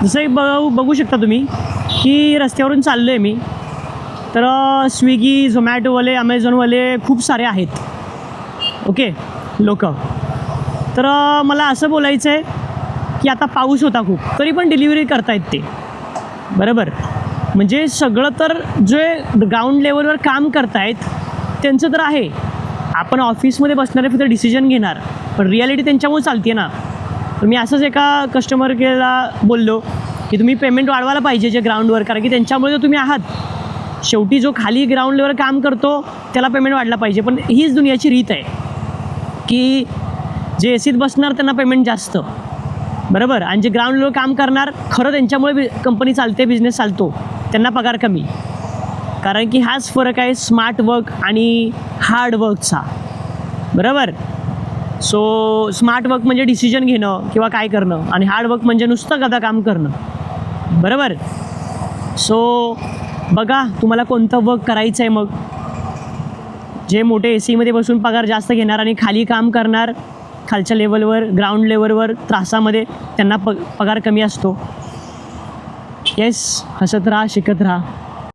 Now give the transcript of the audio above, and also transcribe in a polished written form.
जसं एक बघू शकता तुम्ही की रस्त्यावरून चाललो आहे मी, तर स्विगी, झोमॅटोवाले, अमेझॉनवाले खूप सारे आहेत, ओके लोक. तर मला असं बोलायचं आहे की आता पाऊस होता खूप, तरी पण डिलिव्हरी करतायत ते, बरोबर. म्हणजे सगळं तर जे ग्राउंड लेवलवर काम करतायत त्यांचं तर आहे. आपण ऑफिसमध्ये बसणारे फक्त डिसिजन घेणार, पण रिॲलिटी त्यांच्यामुळे चालते ना. तर मी असंच एका कस्टमर केअरला बोललो की तुम्ही पेमेंट वाढवायला पाहिजे जे ग्राउंडवर, कारण की त्यांच्यामुळे जो तुम्ही आहात, शेवटी जो खाली ग्राउंड लेवलवर काम करतो त्याला पेमेंट वाढला पाहिजे. पण हीच दुनियाची रीत आहे की जे एसीत बसणार त्यांना पेमेंट जास्त, बरोबर, आणि जे ग्राउंड लेवल काम करणार, खरं त्यांच्यामुळे कंपनी चालते, बिझनेस चालतो, त्यांना पगार कमी. कारण की हाच फरक आहे स्मार्ट वर्क आणि हार्ड वर्कचा, बरोबर. सो स्मार्ट वर्क म्हणजे डिसिजन घेणं किंवा काय करणं, आणि हार्ड वर्क म्हणजे नुसतं गदा काम करणं, बरोबर. सो बघा तुम्हाला कोणतं वर्क करायचं आहे. मग जे मोठे ए सीमध्ये बसून पगार जास्त घेणार आणि खाली काम करणार खालच्या लेवलवर, ग्राउंड लेवलवर त्रासामध्ये, त्यांना पगार कमी असतो. येस, हसत राहा, शिकत राहा.